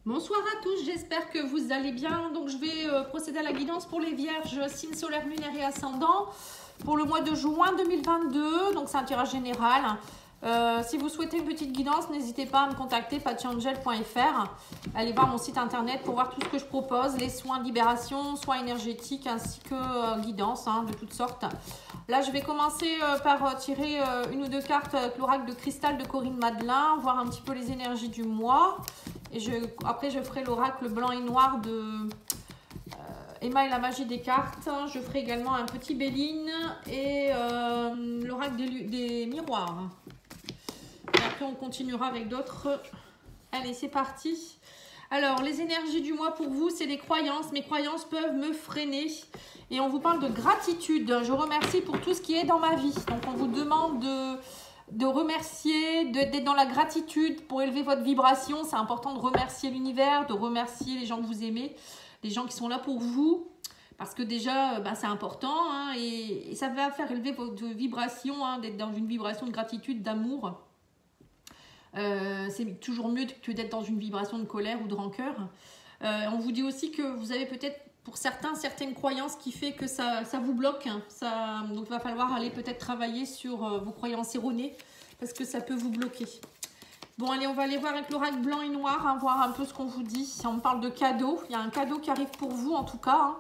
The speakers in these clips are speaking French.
Bonsoir à tous, j'espère que vous allez bien. Donc je vais procéder à la guidance pour les vierges, signe solaire, lunaire et ascendant pour le mois de juin 2022. Donc c'est un tirage général. Si vous souhaitez une petite guidance, n'hésitez pas à me contacter patiangel.fr. Allez voir mon site internet pour voir tout ce que je propose, les soins de libération, soins énergétiques ainsi que guidance de toutes sortes. Là, je vais commencer par tirer une ou deux cartes avec l'oracle de cristal de Corinne Madelin, voir un petit peu les énergies du mois. Et après, je ferai l'oracle blanc et noir de Emma et la magie des cartes. Je ferai également un petit Béline et l'oracle des miroirs. Et après, on continuera avec d'autres. Allez, c'est parti. Alors, les énergies du mois pour vous, c'est des croyances. Mes croyances peuvent me freiner. Et on vous parle de gratitude. Je remercie pour tout ce qui est dans ma vie. Donc, on vous demande de remercier, d'être dans la gratitude pour élever votre vibration. C'est important de remercier l'univers, de remercier les gens que vous aimez, les gens qui sont là pour vous. Parce que déjà, c'est important et ça va faire élever votre vibration, d'être dans une vibration de gratitude, d'amour. C'est toujours mieux que d'être dans une vibration de colère ou de rancœur. On vous dit aussi que vous avez peut-être, pour certaines croyances qui fait que ça vous bloque. Donc, il va falloir aller peut-être travailler sur vos croyances erronées parce que ça peut vous bloquer. Bon, allez, on va aller voir avec l'oracle blanc et noir, voir un peu ce qu'on vous dit. Si on parle de cadeau, il y a un cadeau qui arrive pour vous en tout cas.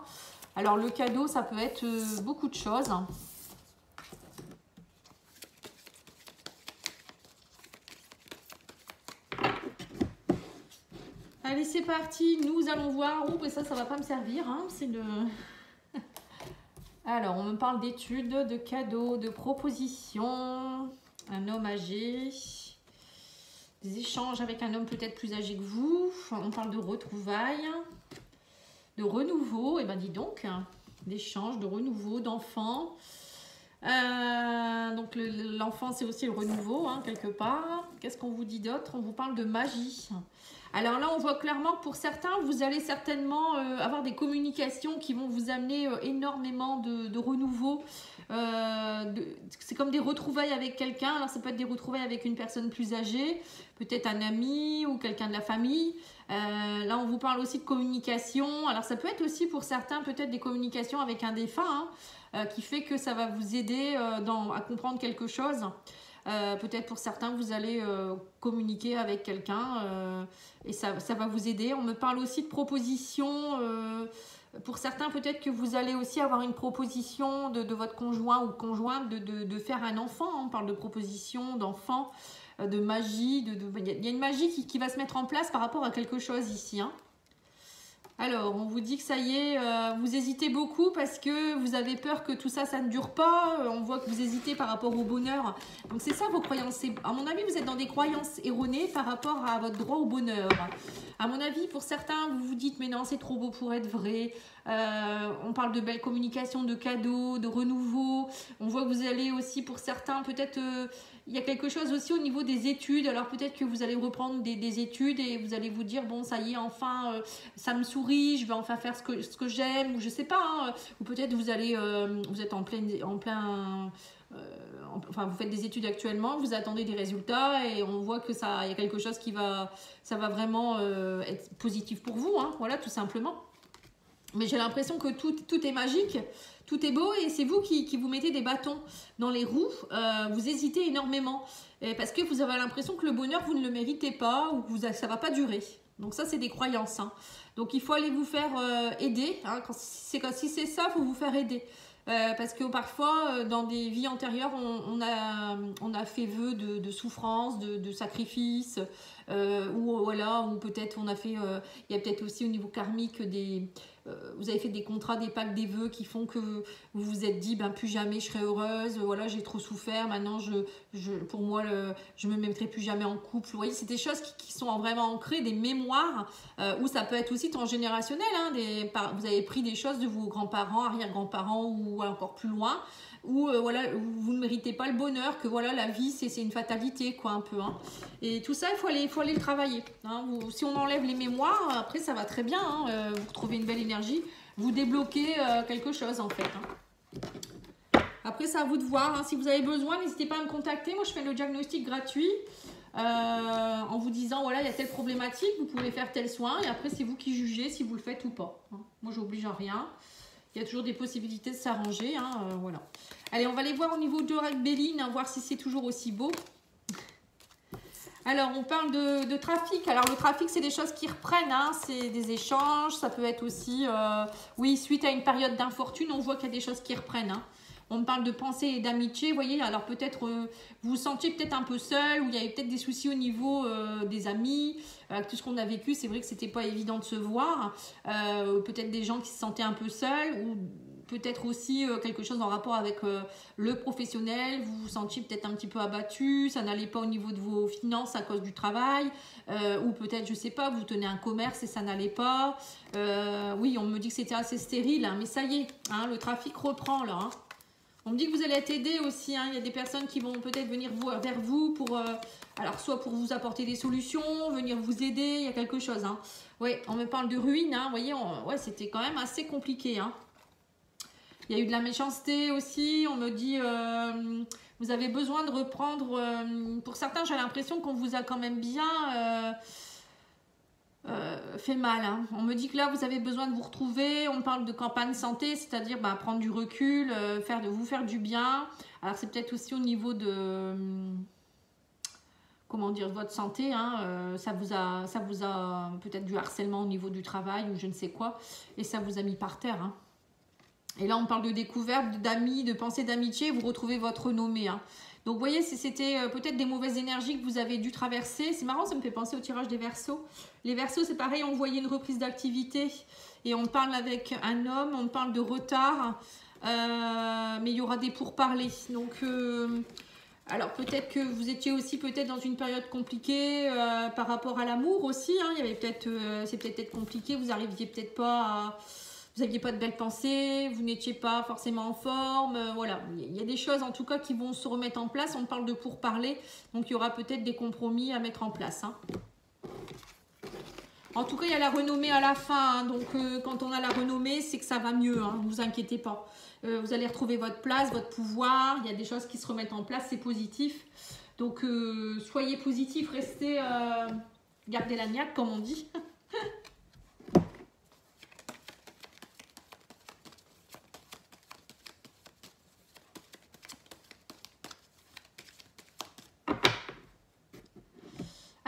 Alors, le cadeau, ça peut être beaucoup de choses. Allez, c'est parti. Nous allons voir. Oh, ça va pas me servir. C'est le... Alors, on me parle d'études, de cadeaux, de propositions. Un homme âgé. Des échanges avec un homme peut-être plus âgé que vous. On parle de retrouvailles. De renouveau. Eh ben, dis donc. D'échanges, de renouveau, d'enfants. Donc, l'enfant, c'est aussi le renouveau, quelque part. Qu'est-ce qu'on vous dit d'autre? On vous parle de magie. Alors là, on voit clairement que pour certains, vous allez certainement avoir des communications qui vont vous amener énormément de renouveau. C'est comme des retrouvailles avec quelqu'un. Alors, ça peut être des retrouvailles avec une personne plus âgée, peut-être un ami ou quelqu'un de la famille. Là, on vous parle aussi de communication. Alors, ça peut être aussi pour certains, peut-être des communications avec un défunt, qui fait que ça va vous aider à comprendre quelque chose. Peut-être pour certains, vous allez communiquer avec quelqu'un et ça va vous aider. On me parle aussi de propositions. Pour certains, peut-être que vous allez aussi avoir une proposition de votre conjoint ou conjointe de faire un enfant. On parle de proposition, d'enfant, de magie. Il y a une magie qui va se mettre en place par rapport à quelque chose ici. Alors, on vous dit que ça y est, vous hésitez beaucoup parce que vous avez peur que tout ça, ça ne dure pas. On voit que vous hésitez par rapport au bonheur. Donc, c'est ça vos croyances. À mon avis, vous êtes dans des croyances erronées par rapport à votre droit au bonheur. À mon avis, pour certains, vous vous dites, mais non, c'est trop beau pour être vrai. On parle de belles communications, de cadeaux, de renouveau. On voit que vous allez aussi, pour certains, peut-être... il y a quelque chose aussi au niveau des études. Alors peut-être que vous allez reprendre des études et vous allez vous dire, bon, ça y est, enfin, ça me sourit, je vais enfin faire ce que j'aime, ou je sais pas. Ou peut-être vous allez, vous êtes enfin, vous faites des études actuellement, vous attendez des résultats et on voit que il y a quelque chose ça va vraiment être positif pour vous, voilà, tout simplement. Mais j'ai l'impression que tout est magique, tout est beau et c'est vous qui vous mettez des bâtons dans les roues. Vous hésitez énormément parce que vous avez l'impression que le bonheur, vous ne le méritez pas ou que ça ne va pas durer. Donc ça, c'est des croyances. Donc il faut aller vous faire aider. Si c'est ça, il faut vous faire aider. Parce que parfois, dans des vies antérieures, on a fait vœu de souffrance, de sacrifice, ou voilà, ou peut-être on a fait, il y a peut-être aussi au niveau karmique vous avez fait des contrats, des pactes, des vœux qui font que vous vous êtes dit, plus jamais je serai heureuse, voilà, j'ai trop souffert, maintenant pour moi, je me mettrai plus jamais en couple. Vous voyez, c'est des choses qui sont vraiment ancrées, des mémoires, ou ça peut être aussi transgénérationnel, vous avez pris des choses de vos grands-parents, arrière-grands-parents ou encore plus loin, où voilà, vous ne méritez pas le bonheur, que voilà, la vie c'est une fatalité, quoi, un peu. Et tout ça, il faut aller le travailler. Si on enlève les mémoires, après ça va très bien, vous retrouvez une belle énergie, vous débloquez quelque chose en fait. Après, c'est à vous de voir. Si vous avez besoin, n'hésitez pas à me contacter. Moi, je fais le diagnostic gratuit. en vous disant voilà, il y a telle problématique, vous pouvez faire tel soin, et après c'est vous qui jugez si vous le faites ou pas. Hein. Moi j'oblige à rien. Il y a toujours des possibilités de s'arranger. Hein, voilà. Allez, on va aller voir au niveau d'Aurel Béline, hein, voir si c'est toujours aussi beau. Alors, on parle de trafic. Alors, le trafic, c'est des choses qui reprennent. Hein, c'est des échanges. Ça peut être aussi, oui, suite à une période d'infortune, on voit qu'il y a des choses qui reprennent. Hein. On parle de pensée et d'amitié, vous voyez. Alors, peut-être, vous vous sentiez peut-être un peu seul, ou il y avait peut-être des soucis au niveau des amis. Avec tout ce qu'on a vécu, c'est vrai que c'était pas évident de se voir. Peut-être des gens qui se sentaient un peu seuls, ou peut-être aussi quelque chose en rapport avec le professionnel, vous vous sentiez peut-être un petit peu abattu, ça n'allait pas au niveau de vos finances à cause du travail, ou peut-être, je sais pas, vous tenez un commerce et ça n'allait pas. Oui, on me dit que c'était assez stérile, hein, mais ça y est, hein, le trafic reprend là. Hein. On me dit que vous allez être aidé aussi, hein, il y a des personnes qui vont peut-être venir vers vous pour, alors soit pour vous apporter des solutions, venir vous aider, il y a quelque chose. Hein. Oui, on me parle de ruine, hein, vous voyez, ouais, c'était quand même assez compliqué, hein. Il y a eu de la méchanceté aussi, on me dit vous avez besoin de reprendre, pour certains j'ai l'impression qu'on vous a quand même bien fait mal. Hein. On me dit que là vous avez besoin de vous retrouver, on parle de campagne santé, c'est-à-dire bah, prendre du recul, vous faire du bien. Alors c'est peut-être aussi au niveau de, comment dire, votre santé, hein, ça vous a peut-être du harcèlement au niveau du travail ou je ne sais quoi, et ça vous a mis par terre. Hein. Et là, on parle de découverte, d'amis, de pensée d'amitié. Vous retrouvez votre renommée. Hein. Donc, vous voyez, c'était peut-être des mauvaises énergies que vous avez dû traverser. C'est marrant, ça me fait penser au tirage des Verseaux. Les Verseaux, c'est pareil, on voyait une reprise d'activité. Et on parle avec un homme, on parle de retard. Mais il y aura des pourparlers. Donc, alors peut-être que vous étiez aussi peut-être dans une période compliquée par rapport à l'amour aussi. Hein. Il y avait peut-être, c'est peut-être compliqué. Vous n'arriviez peut-être pas à... Vous n'aviez pas de belles pensées, vous n'étiez pas forcément en forme, voilà. Il y a des choses en tout cas qui vont se remettre en place, on parle de pourparler, donc il y aura peut-être des compromis à mettre en place. Hein. En tout cas, il y a la renommée à la fin, hein, donc quand on a la renommée, c'est que ça va mieux, hein, ne vous inquiétez pas. Vous allez retrouver votre place, votre pouvoir, il y a des choses qui se remettent en place, c'est positif. Donc soyez positif, restez, gardez la niaque comme on dit.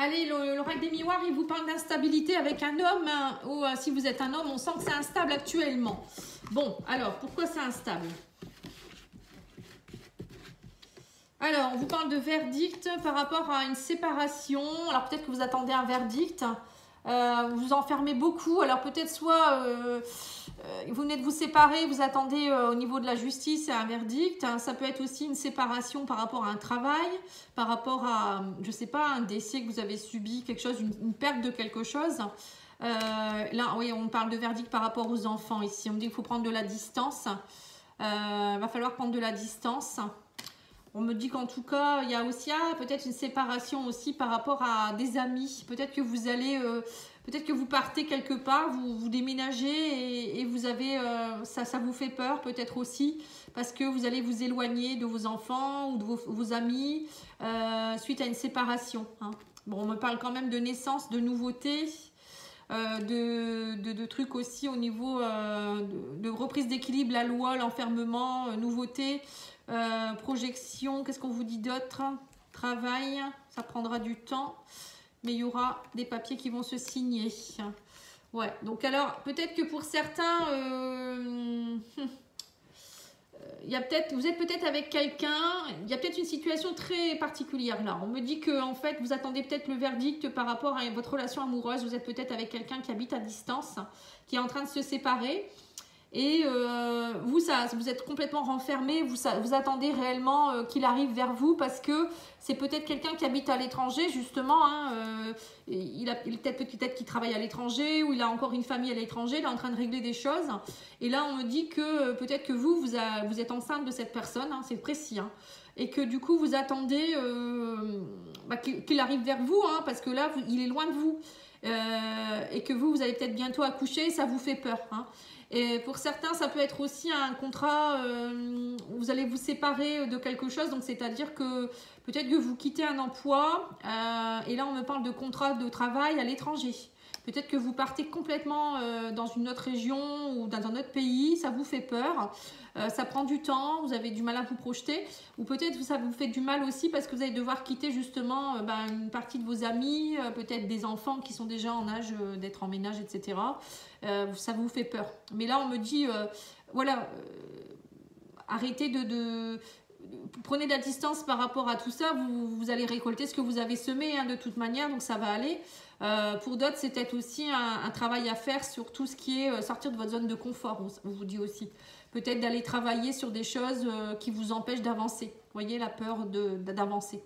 Allez, l'oracle des miroirs, il vous parle d'instabilité avec un homme, hein, ou si vous êtes un homme, on sent que c'est instable actuellement. Bon, alors, pourquoi c'est instable? Alors, on vous parle de verdict par rapport à une séparation. Alors, peut-être que vous attendez un verdict. Vous vous enfermez beaucoup. Alors, peut-être soit vous venez de vous séparer, vous attendez au niveau de la justice un verdict. Ça peut être aussi une séparation par rapport à un travail, par rapport à, je ne sais pas, un décès que vous avez subi, quelque chose, une perte de quelque chose. Là, oui, on parle de verdict par rapport aux enfants ici. On me dit qu'il faut prendre de la distance. Va falloir prendre de la distance. On me dit qu'en tout cas, il y a aussi peut-être une séparation aussi par rapport à des amis. Peut-être que vous allez, peut-être que vous partez quelque part, vous déménagez et vous avez, ça vous fait peur peut-être aussi parce que vous allez vous éloigner de vos enfants ou de vos amis suite à une séparation. Hein. Bon, on me parle quand même de naissance, de nouveautés. De trucs aussi au niveau de reprise d'équilibre, la loi, l'enfermement, nouveautés, projection, qu'est-ce qu'on vous dit d'autre? Travail, ça prendra du temps, mais il y aura des papiers qui vont se signer. Ouais, donc alors peut-être que pour certains, il y a vous êtes peut-être avec quelqu'un, il y a peut-être une situation très particulière là. On me dit que en fait, vous attendez peut-être le verdict par rapport à votre relation amoureuse. Vous êtes peut-être avec quelqu'un qui habite à distance, qui est en train de se séparer. Et vous êtes complètement renfermé, vous attendez réellement qu'il arrive vers vous parce que c'est peut-être quelqu'un qui habite à l'étranger justement, hein, il a peut-être qu'il travaille à l'étranger ou il a encore une famille à l'étranger, il est en train de régler des choses et là on me dit que peut-être que vous êtes enceinte de cette personne, hein, c'est précis, hein, et que du coup vous attendez qu'il arrive vers vous, hein, parce que là il est loin de vous. et que vous allez peut-être bientôt accoucher, ça vous fait peur. Hein. Et pour certains, ça peut être aussi un contrat où vous allez vous séparer de quelque chose. Donc, c'est-à-dire que peut-être que vous quittez un emploi. Et là, on me parle de contrat de travail à l'étranger. Peut-être que vous partez complètement dans une autre région ou dans un autre pays. Ça vous fait peur. Ça prend du temps. Vous avez du mal à vous projeter. Ou peut-être que ça vous fait du mal aussi parce que vous allez devoir quitter justement une partie de vos amis. Peut-être des enfants qui sont déjà en âge d'être en ménage, etc. Ça vous fait peur. Mais là, on me dit, voilà, arrêtez prenez de la distance par rapport à tout ça. Vous allez récolter ce que vous avez semé hein, de toute manière, donc ça va aller. Pour d'autres, c'est peut-être aussi un travail à faire sur tout ce qui est sortir de votre zone de confort, on vous dit aussi. Peut-être d'aller travailler sur des choses qui vous empêchent d'avancer. Vous voyez, la peur d'avancer.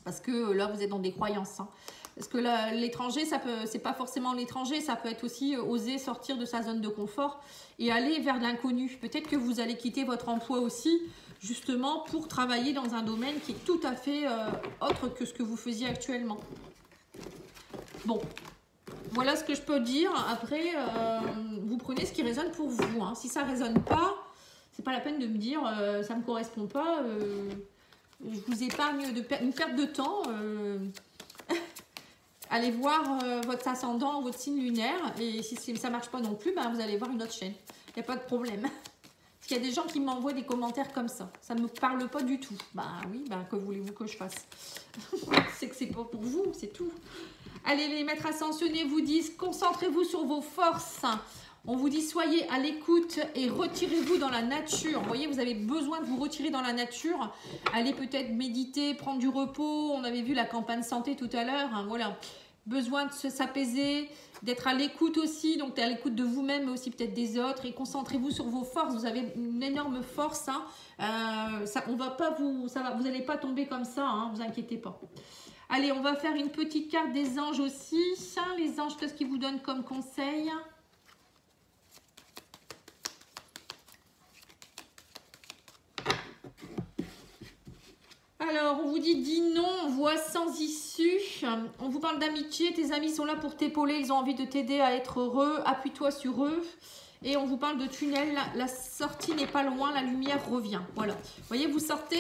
Parce que là, vous êtes dans des croyances. Hein. Parce que l'étranger, c'est pas forcément l'étranger, ça peut être aussi oser sortir de sa zone de confort et aller vers l'inconnu. Peut-être que vous allez quitter votre emploi aussi, justement, pour travailler dans un domaine qui est tout à fait autre que ce que vous faisiez actuellement. Bon, voilà ce que je peux dire. Après, vous prenez ce qui résonne pour vous. Hein. Si ça ne résonne pas, c'est pas la peine de me dire ça ne me correspond pas. Je vous épargne une perte de temps. Allez voir votre ascendant, votre signe lunaire. Et si ça ne marche pas non plus, vous allez voir une autre chaîne. Il n'y a pas de problème. Parce qu'il y a des gens qui m'envoient des commentaires comme ça. Ça ne me parle pas du tout. Oui, que voulez-vous que je fasse? C'est que c'est pas pour vous, c'est tout. Allez, les maîtres ascensionnés vous disent, concentrez-vous sur vos forces. On vous dit, soyez à l'écoute et retirez-vous dans la nature. Vous voyez, vous avez besoin de vous retirer dans la nature. Allez peut-être méditer, prendre du repos. On avait vu la campagne santé tout à l'heure. Hein, voilà. Besoin de s'apaiser, d'être à l'écoute aussi. Donc, à l'écoute de vous-même, mais aussi peut-être des autres. Et concentrez-vous sur vos forces. Vous avez une énorme force. Hein. Vous n'allez pas tomber comme ça. Hein, vous inquiétez pas. Allez, on va faire une petite carte des anges aussi. Les anges, qu'est-ce qu'ils vous donnent comme conseil? Alors, on vous dit non, voie sans issue. On vous parle d'amitié, tes amis sont là pour t'épauler, ils ont envie de t'aider à être heureux, appuie-toi sur eux. Et on vous parle de tunnel, la sortie n'est pas loin, la lumière revient. Voilà. Vous voyez, vous sortez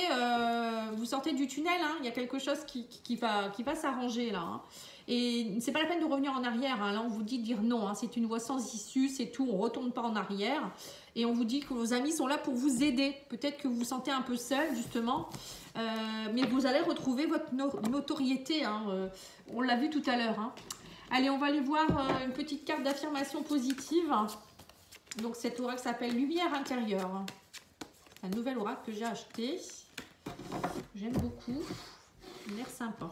du tunnel, hein. Il y a quelque chose qui va s'arranger là. Hein. Et c'est pas la peine de revenir en arrière. Hein. Là, on vous dit de dire non. Hein. C'est une voie sans issue, c'est tout. On ne retourne pas en arrière. Et on vous dit que vos amis sont là pour vous aider. Peut-être que vous vous sentez un peu seul, justement. Mais vous allez retrouver votre notoriété. Hein. On l'a vu tout à l'heure. Hein. Allez, on va aller voir une petite carte d'affirmation positive. Donc, cet oracle s'appelle Lumière intérieure. C'est un nouvel oracle que j'ai acheté. J'aime beaucoup. Il a l'air sympa.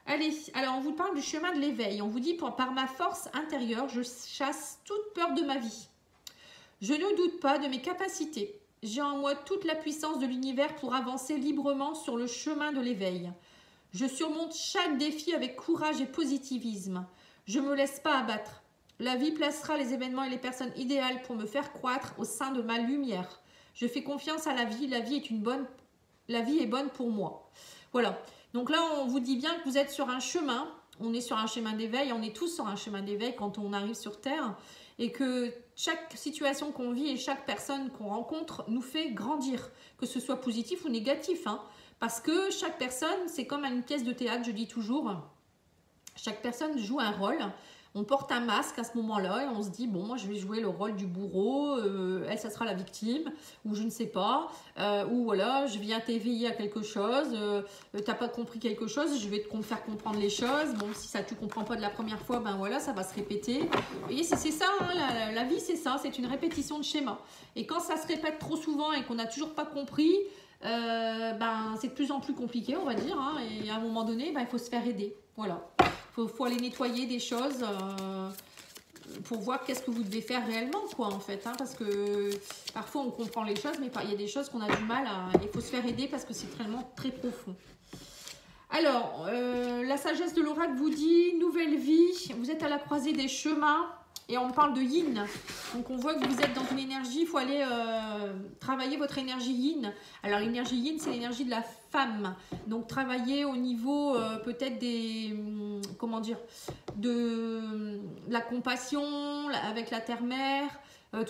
Allez, alors on vous parle du chemin de l'éveil. On vous dit, par ma force intérieure, je chasse toute peur de ma vie. Je ne doute pas de mes capacités. J'ai en moi toute la puissance de l'univers pour avancer librement sur le chemin de l'éveil. Je surmonte chaque défi avec courage et positivisme. Je ne me laisse pas abattre. La vie placera les événements et les personnes idéales pour me faire croître au sein de ma lumière. Je fais confiance à la vie. La vie est bonne pour moi. Voilà. Donc là, on vous dit bien que vous êtes sur un chemin. On est sur un chemin d'éveil. On est tous sur un chemin d'éveil quand on arrive sur Terre. Et que chaque situation qu'on vit et chaque personne qu'on rencontre nous fait grandir. Que ce soit positif ou négatif. Hein. Parce que chaque personne, c'est comme une pièce de théâtre, je dis toujours. Chaque personne joue un rôle. On porte un masque à ce moment-là et on se dit, bon, moi je vais jouer le rôle du bourreau, elle, ça sera la victime, ou je ne sais pas, ou voilà, je viens t'éveiller à quelque chose, t'as pas compris quelque chose, je vais te faire comprendre les choses. Bon, si ça tu comprends pas de la première fois, ben voilà, ça va se répéter. Vous voyez, c'est ça, hein, la vie c'est ça, c'est une répétition de schéma. Et quand ça se répète trop souvent et qu'on n'a toujours pas compris, c'est de plus en plus compliqué, on va dire, hein, et à un moment donné, il faut se faire aider. Voilà. Faut aller nettoyer des choses pour voir qu'est-ce que vous devez faire réellement, quoi, en fait. Hein, parce que parfois, on comprend les choses, mais il y a des choses qu'on a du mal à... Il faut se faire aider parce que c'est vraiment très profond. Alors, la sagesse de l'oracle vous dit, nouvelle vie, vous êtes à la croisée des chemins Et on parle de yin. Donc on voit que vous êtes dans une énergie, il faut aller travailler votre énergie yin. Alors l'énergie yin, c'est l'énergie de la femme. Donc travailler au niveau peut-être des, comment dire, de la compassion avec la terre-mère.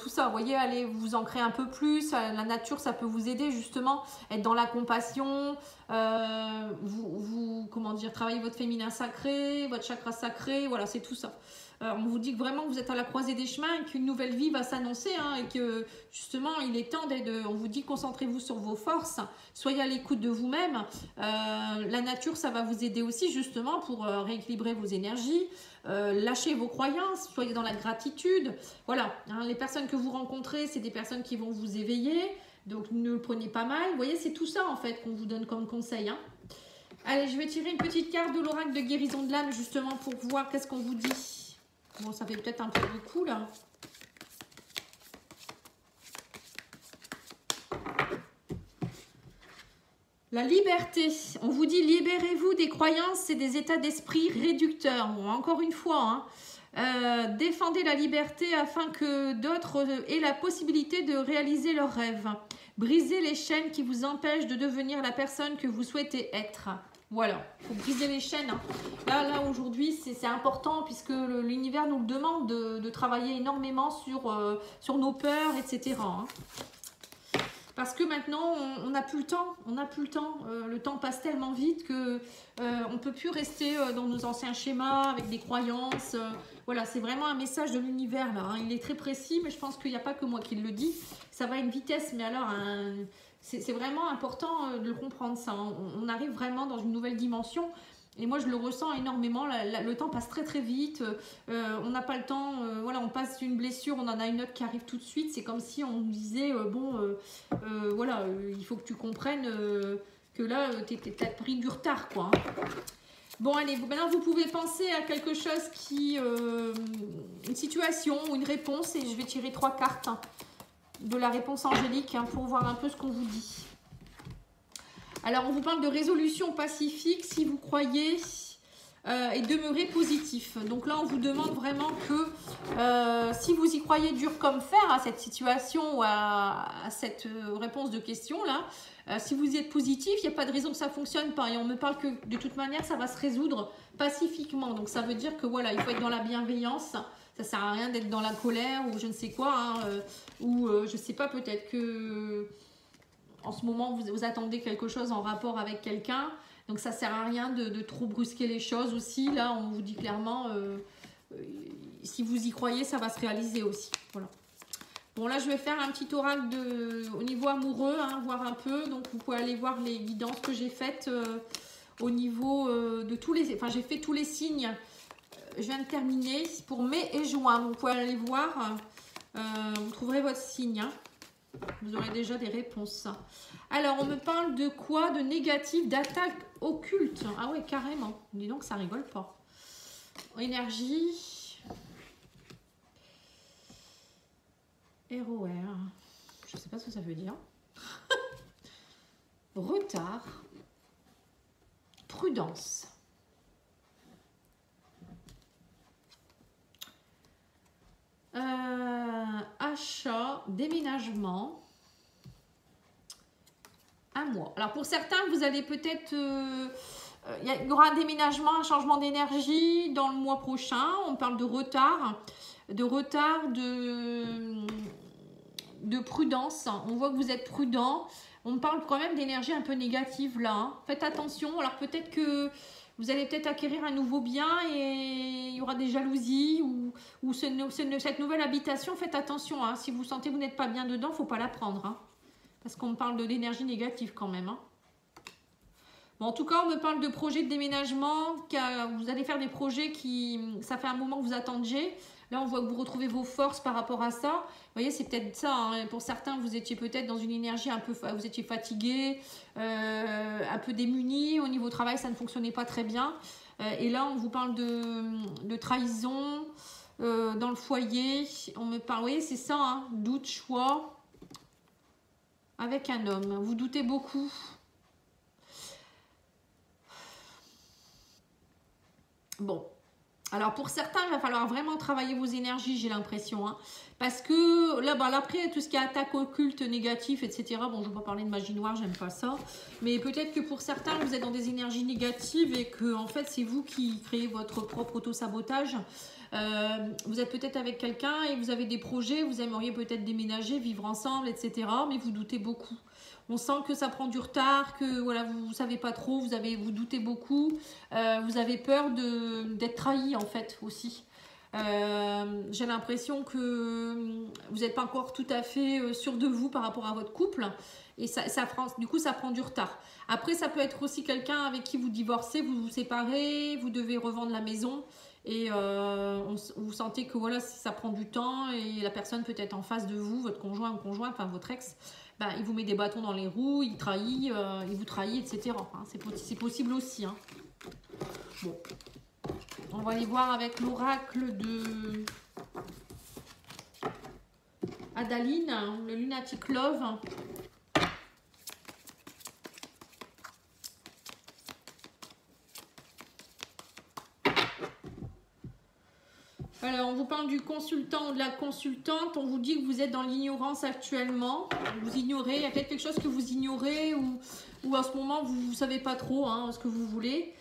Tout ça, vous voyez, allez vous ancrer un peu plus, la nature ça peut vous aider justement, être dans la compassion, comment dire, travailler votre féminin sacré, votre chakra sacré, voilà c'est tout ça. On vous dit que vraiment vous êtes à la croisée des chemins et qu'une nouvelle vie va s'annoncer hein, et que justement il est temps on vous dit concentrez-vous sur vos forces, soyez à l'écoute de vous-même, la nature ça va vous aider aussi justement pour rééquilibrer vos énergies, lâchez vos croyances, soyez dans la gratitude, voilà, hein, les personnes que vous rencontrez c'est des personnes qui vont vous éveiller, donc ne le prenez pas mal, vous voyez c'est tout ça en fait qu'on vous donne comme conseil. Hein. Allez je vais tirer une petite carte de l'oracle de guérison de l'âme justement pour voir qu'est-ce qu'on vous dit. Bon, ça fait peut-être un peu beaucoup, là. La liberté. On vous dit, libérez-vous des croyances et des états d'esprit réducteurs. Bon, encore une fois, hein. Défendez la liberté afin que d'autres aient la possibilité de réaliser leurs rêves. Brisez les chaînes qui vous empêchent de devenir la personne que vous souhaitez être. Voilà, il faut briser les chaînes. Hein. Là aujourd'hui, c'est important puisque l'univers nous le demande de travailler énormément sur nos peurs, etc. Hein. Parce que maintenant, on n'a plus le temps. On n'a plus le temps. Le temps passe tellement vite que on ne peut plus rester dans nos anciens schémas avec des croyances. Voilà, c'est vraiment un message de l'univers là. Hein. Il est très précis, mais je pense qu'il n'y a pas que moi qui le dis. Ça va à une vitesse, mais alors... c'est vraiment important de le comprendre ça. On arrive vraiment dans une nouvelle dimension. Et moi, je le ressens énormément. Le temps passe très très vite. On n'a pas le temps. Voilà, on passe une blessure, on en a une autre qui arrive tout de suite. C'est comme si on nous disait voilà, il faut que tu comprennes que là, t'as pris du retard, quoi. Hein. Bon, allez, maintenant vous pouvez penser à quelque chose qui, une situation ou une réponse, et je vais tirer 3 cartes. Hein, de la réponse angélique hein, pour voir un peu ce qu'on vous dit. Alors, on vous parle de résolution pacifique si vous croyez et demeurer positif. Donc là, on vous demande vraiment que si vous y croyez dur comme fer à cette situation ou à cette réponse de question là, si vous y êtes positif, il n'y a pas de raison que ça ne fonctionne pas. Et on me parle que de toute manière, ça va se résoudre pacifiquement. Donc ça veut dire que voilà, il faut être dans la bienveillance. Ça sert à rien d'être dans la colère ou je ne sais quoi. Hein, ou je ne sais pas, peut-être que en ce moment, vous attendez quelque chose en rapport avec quelqu'un. Donc ça ne sert à rien de trop brusquer les choses aussi. Là, on vous dit clairement, si vous y croyez, ça va se réaliser aussi. Voilà. Bon, là, je vais faire un petit oracle au niveau amoureux, hein, voir un peu. Donc, vous pouvez aller voir les guidances que j'ai faites au niveau de tous les... Enfin, j'ai fait tous les signes. Je viens de terminer pour mai et juin. Donc, vous pouvez aller voir. Vous trouverez votre signe. Hein. Vous aurez déjà des réponses. Alors, on me parle de quoi? De négatif, d'attaque occulte. Ah ouais, carrément. Dis donc, ça rigole pas. Énergie. ROR. Je sais pas ce que ça veut dire. Retard. Prudence. Achat, déménagement. Un mois. Alors pour certains, vous allez peut-être... il y aura un déménagement, un changement d'énergie dans le mois prochain. On parle de retard, de prudence. On voit que vous êtes prudent. On parle quand même d'énergie un peu négative là. Hein. Faites attention. Alors peut-être que vous allez peut-être acquérir un nouveau bien et il y aura des jalousies ou cette nouvelle habitation. Faites attention. Hein. Si vous sentez que vous n'êtes pas bien dedans, il ne faut pas la prendre. Hein. Parce qu'on me parle d'énergie négative quand même. Hein. Bon, en tout cas, on me parle de projets de déménagement. Vous allez faire des projets qui... Ça fait un moment que vous attendiez. Là, on voit que vous retrouvez vos forces par rapport à ça. Vous voyez, c'est peut-être ça. Hein. Pour certains, vous étiez peut-être dans une énergie un peu... Vous étiez fatigué, un peu démuni. Au niveau travail, ça ne fonctionnait pas très bien. Et là, on vous parle de trahison dans le foyer. On me parle... Vous voyez, c'est ça. Hein. Doute, choix. Avec un homme. Vous doutez beaucoup. Bon. Alors pour certains, il va falloir vraiment travailler vos énergies, j'ai l'impression. Hein, parce que là, après, tout ce qui est attaque occulte, négatif, etc. Bon, je ne vais pas parler de magie noire, j'aime pas ça. Mais peut-être que pour certains, vous êtes dans des énergies négatives et que en fait, c'est vous qui créez votre propre auto-sabotage. Vous êtes peut-être avec quelqu'un et vous avez des projets, vous aimeriez peut-être déménager, vivre ensemble, etc. Mais vous doutez beaucoup. On sent que ça prend du retard, que voilà, vous ne savez pas trop, vous doutez beaucoup, vous avez peur d'être trahi en fait aussi. J'ai l'impression que vous n'êtes pas encore tout à fait sûr de vous par rapport à votre couple et du coup ça prend du retard. Après ça peut être aussi quelqu'un avec qui vous divorcez, vous vous séparez, vous devez revendre la maison et vous sentez que voilà, ça prend du temps et la personne peut être en face de vous, votre conjoint ou conjointe, enfin votre ex, ben, il vous met des bâtons dans les roues, il vous trahit, etc. Hein, c'est possible aussi. Hein. Bon. On va aller voir avec l'oracle de Adaline, le Lunatic Love. Alors, on vous parle du consultant ou de la consultante. On vous dit que vous êtes dans l'ignorance actuellement. Vous ignorez, il y a peut-être quelque chose que vous ignorez ou à ce moment, vous ne savez pas trop ce que vous voulez.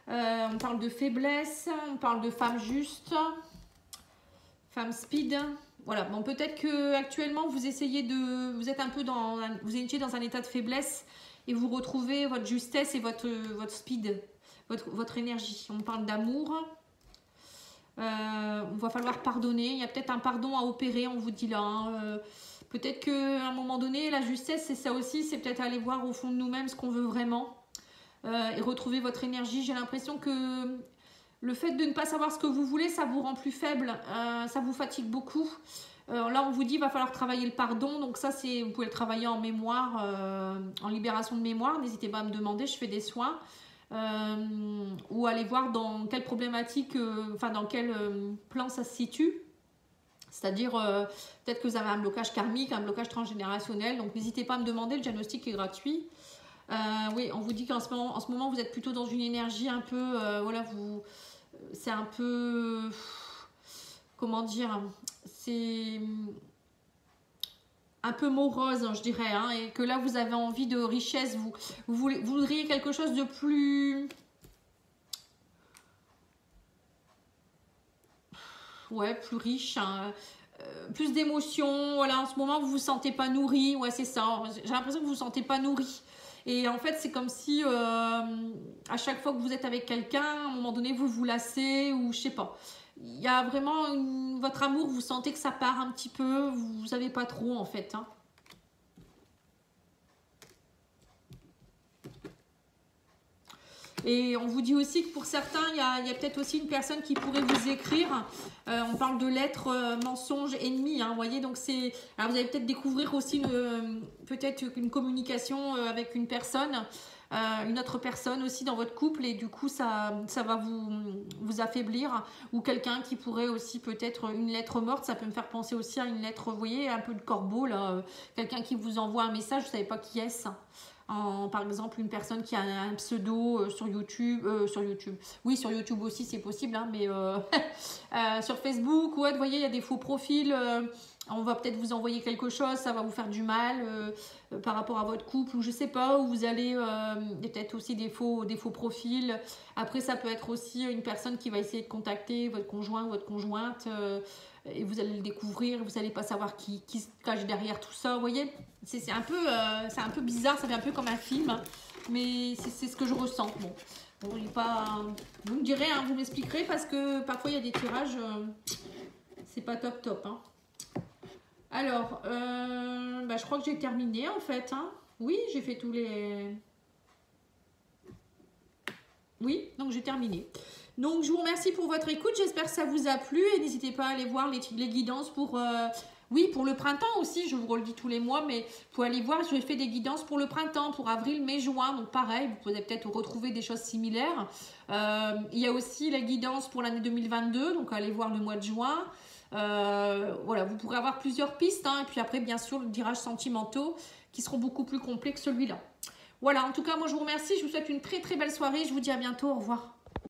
On parle de faiblesse, on parle de femme juste, femme speed. Voilà, bon, peut-être que actuellement vous êtes un peu vous étiez dans un état de faiblesse et vous retrouvez votre justesse et votre speed, votre énergie. On parle d'amour. Il va falloir pardonner. Il y a peut-être un pardon à opérer, on vous dit là. Hein. Peut-être qu'à un moment donné, la justesse, c'est ça aussi. C'est peut-être aller voir au fond de nous-mêmes ce qu'on veut vraiment. Et retrouver votre énergie. J'ai l'impression que le fait de ne pas savoir ce que vous voulez, ça vous rend plus faible, ça vous fatigue beaucoup. Là, on vous dit qu'il va falloir travailler le pardon. Donc ça, vous pouvez le travailler en mémoire, en libération de mémoire. N'hésitez pas à me demander, je fais des soins. Ou aller voir dans quelle problématique, dans quel plan ça se situe. C'est-à-dire, peut-être que vous avez un blocage karmique, un blocage transgénérationnel. Donc n'hésitez pas à me demander, le diagnostic est gratuit. Oui, on vous dit qu'en ce moment, vous êtes plutôt dans une énergie un peu, c'est un peu, comment dire, c'est un peu morose, je dirais, hein, et que là, vous avez envie de richesse, vous voudriez quelque chose de plus, plus riche, hein, plus d'émotions, voilà, en ce moment, vous vous sentez pas nourri, ouais, c'est ça, j'ai l'impression que vous vous sentez pas nourri. Et en fait, c'est comme si à chaque fois que vous êtes avec quelqu'un, à un moment donné, vous vous lassez ou je sais pas. Il y a vraiment votre amour, vous sentez que ça part un petit peu, vous savez pas trop en fait. Hein. Et on vous dit aussi que pour certains, il y a peut-être aussi une personne qui pourrait vous écrire. On parle de lettres mensonges ennemis. Hein, vous voyez, donc c'est. Alors vous allez peut-être découvrir aussi peut-être une communication avec une personne, une autre personne aussi dans votre couple, et du coup ça va vous affaiblir. Ou quelqu'un qui pourrait aussi peut-être une lettre morte. Ça peut me faire penser aussi à une lettre, vous voyez, un peu de corbeau là. Quelqu'un qui vous envoie un message, vous ne savez pas qui est-ce. Par exemple une personne qui a un pseudo sur YouTube, oui sur YouTube aussi c'est possible, hein, mais sur Facebook, ouais, vous voyez il y a des faux profils, on va peut-être vous envoyer quelque chose, ça va vous faire du mal par rapport à votre couple ou je sais pas, où vous allez, il y a peut-être aussi des faux profils. Après ça peut être aussi une personne qui va essayer de contacter votre conjoint ou votre conjointe, et vous allez le découvrir, vous n'allez pas savoir qui se cache derrière tout ça, vous voyez, c'est un peu bizarre, ça fait un peu comme un film, mais c'est ce que je ressens. Bon, il est pas, vous me direz, hein, vous m'expliquerez, parce que parfois il y a des tirages, c'est pas top, hein. Alors, je crois que j'ai terminé en fait, hein. Oui, j'ai fait tous les... Oui, donc j'ai terminé. Donc, je vous remercie pour votre écoute. J'espère que ça vous a plu. Et n'hésitez pas à aller voir les guidances pour... oui, pour le printemps aussi. Je vous le dis tous les mois. Mais pour aller voir, je fais des guidances pour le printemps, pour avril, mai, juin. Donc, pareil, vous pouvez peut-être retrouver des choses similaires. Il y a aussi la guidance pour l'année 2022. Donc, allez voir le mois de juin. Voilà, vous pourrez avoir plusieurs pistes. Hein, et puis après, bien sûr, le tirage sentimentaux qui seront beaucoup plus complets que celui-là. Voilà, en tout cas, moi, je vous remercie. Je vous souhaite une très, très belle soirée. Je vous dis à bientôt. Au revoir.